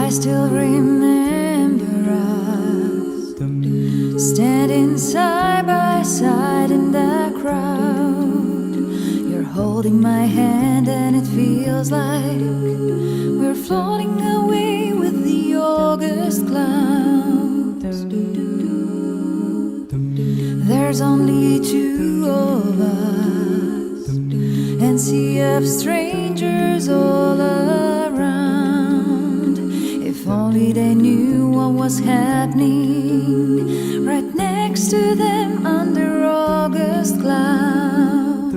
I still remember us standing side by side in the crowd. You're holding my hand and it feels like we're floating away with the August clouds. There's only two of us and sea of strangers all around. If only they knew what was happening right next to them under August clouds.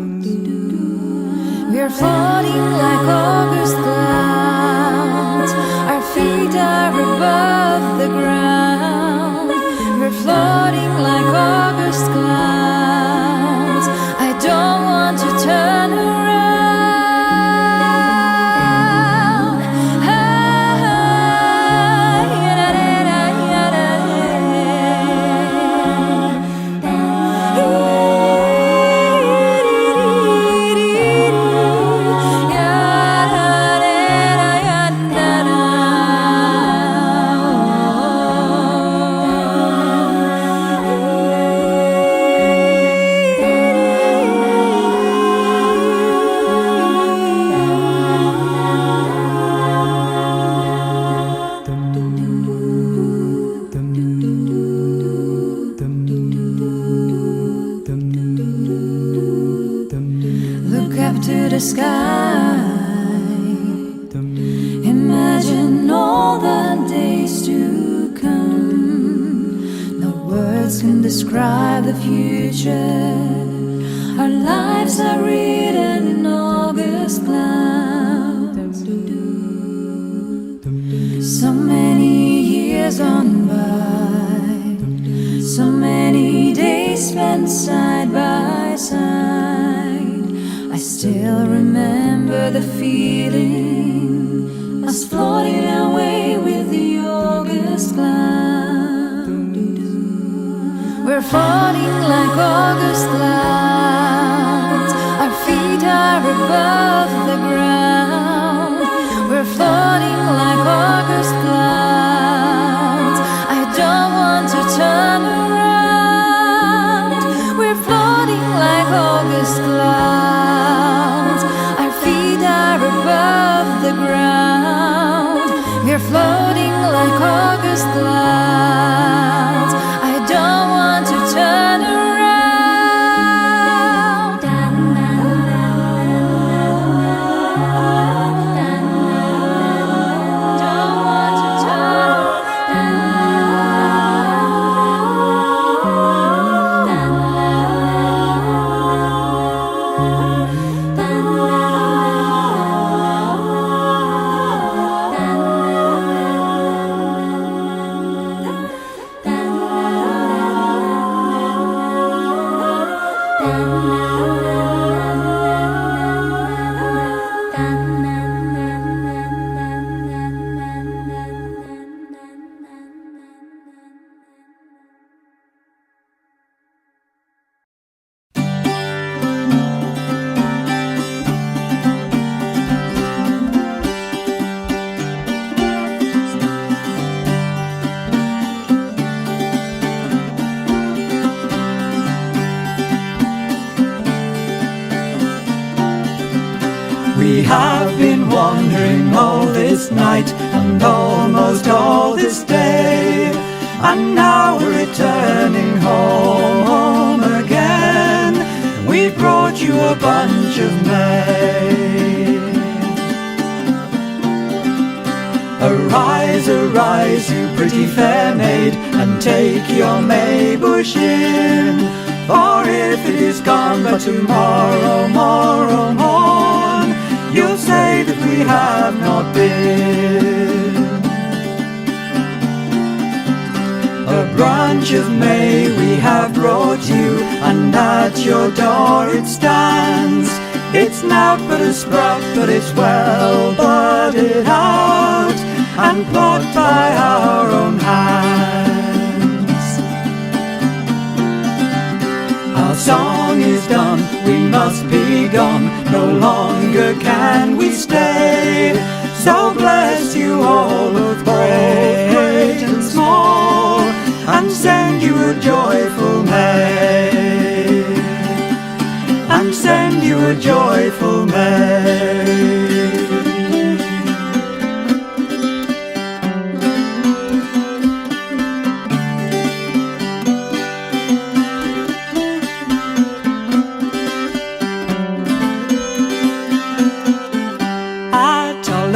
We're floating like August clouds. Our feet are above the ground. We're floating like August clouds. I don't want to turn around. Sky. Imagine all the days to come. No words can describe the future. Our lives are written in August clouds. So many years gone by, so many days spent side by side. I still remember the feeling, us floating away with the August clouds. We're floating like August clouds. Our feet are above the ground. We're floating like August clouds. I don't want to turn around. We're floating like August clouds. Above the ground, we're floating like August clouds. I don't want to turn around. Don't want to turn We have been wandering all this night and almost all this day, and now we're returning home again. We they brought you a bunch of May. Arise, arise, you pretty fair maid, and take your May bush in. For if it is gone but tomorrow, morrow morn, you'll say that we have not been. A branch of May we have brought you, and at your door it stands. It's not but a sprout, but it's well budded out, and plucked by our own hands. Our song is done, we must be gone, no longer can we stay. So bless you all, both great and small, and send you a joyful May, and send you a joyful May.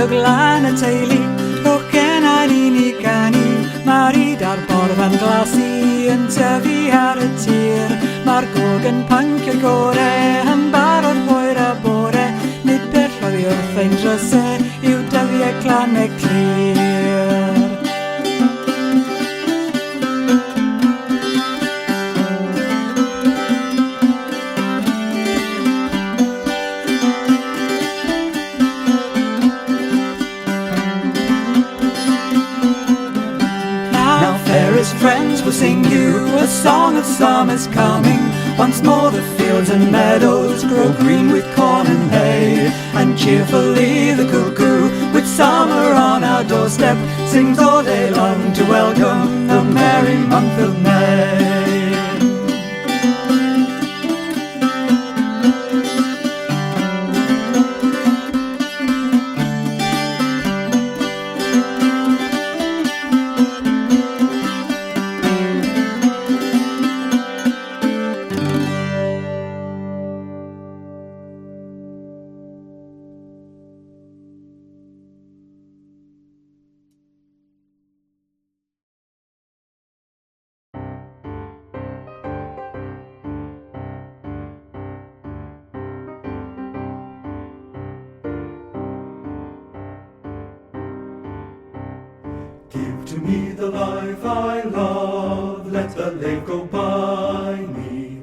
Glan y teulu, lwcen a ni'n I ganu, marid ar borf yn glasu yn tyfu ar y tir. Mae'r gog yn panc y gore, yn barod hwyr a bore, nid perllodd I wrth ein drysau, yw dyddiau clanau clir. Friends will sing you a song of summer's coming. Once more the fields and meadows grow green with corn and hay, and cheerfully the cuckoo, with summer on our doorstep, sings all day long to welcome the merry month of May. Give to me the life I love, let the lake go by me.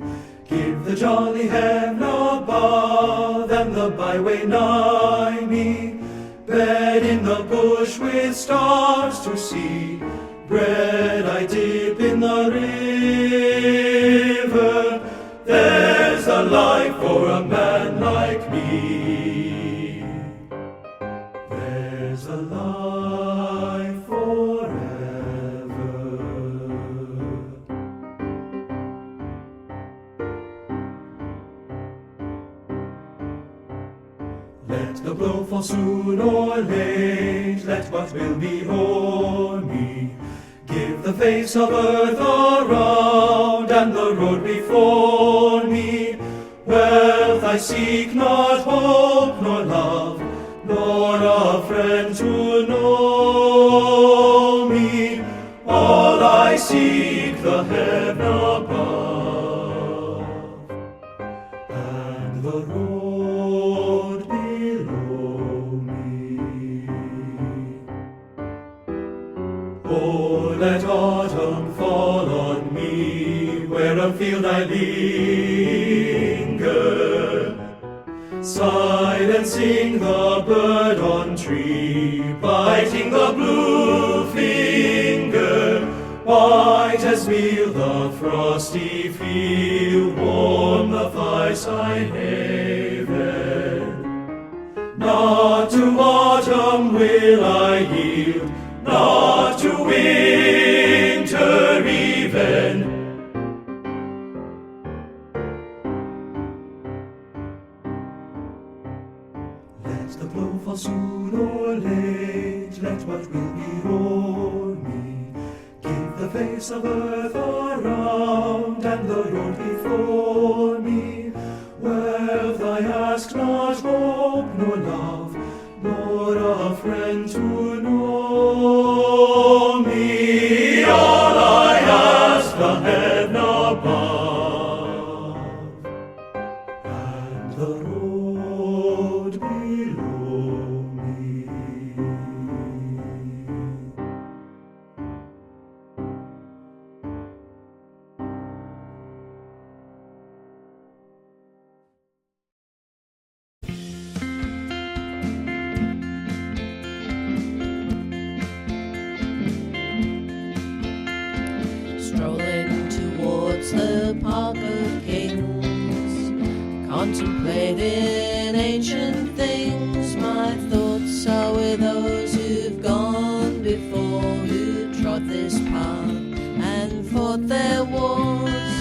Give the jolly heaven above, and the byway nigh me. Bed in the bush with stars to see, bread I dip in the river. There's a life for a man like me. There's a life forever. Let the blow fall soon or late, let what will be o'er me. Give the face of earth around and the road before me. Wealth I seek, not hope nor love, nor a friend to know me. All I seek the heaven above, and the road below me. Oh, let autumn fall on me, where afield I linger, silencing the bird on tree, biting the blue finger. White as meal the frosty field, warm the fireside haven. Not to autumn will I yield, not to winter even. Let the blow fall soon or late, let what will be o'er me. Give the of earth around and the road before me. ask not hope nor love, nor a friend to know me. All I ask the heaven above, and the road below me. Strolling towards the Park of Kings, contemplating ancient things, my thoughts are with those who've gone before, who trod this path and fought their wars,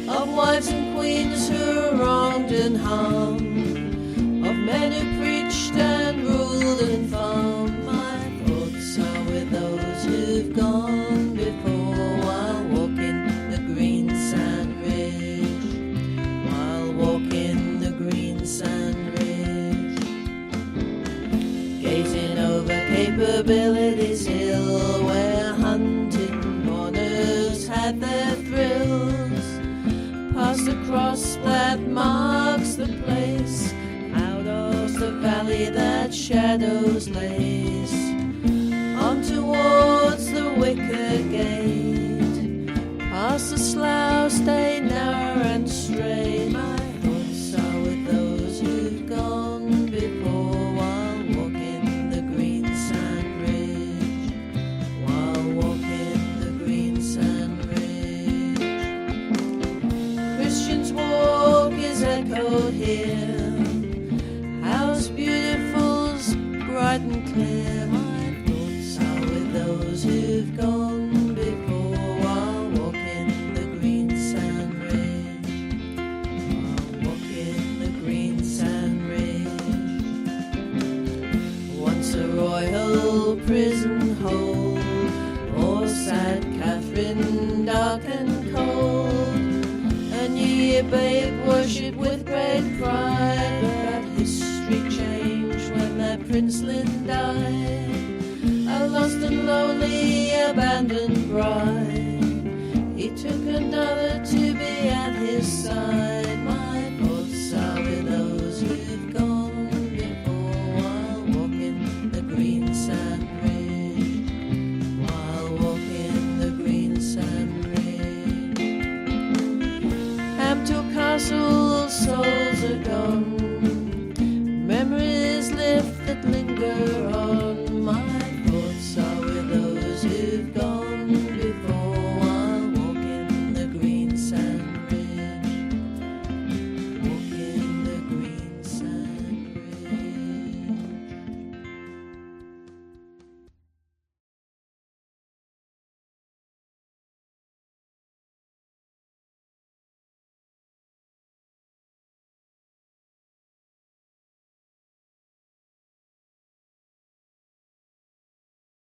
of wives and queens who were wronged and harmed, of men who preached and ruled and farmed. My thoughts are with those who've gone before, while walking the Greensand Ridge, while walking the Greensand Ridge, gazing over Capabilities Hill, where hunting mourners had their thrills, past the cross that marks the place, out of the valley that shadows lace, on towards the wicket gate, past the slough, stay narrow and straight. My thoughts are with those who've gone before, while walking the Greensand Ridge, while walking the Greensand Ridge. Christian's walk is echoed here, house beautiful's bright and clear. My thoughts are with those who've gone before, while walking the Greensand Ridge, while walking the Greensand Ridge. Once a royal prison hold, poor sad Catherine, dark and cold, a New Year babe worshipped with great pride, but that history changed when that princeling died, a lost and lonely abandoned bride. He took another to be at his side.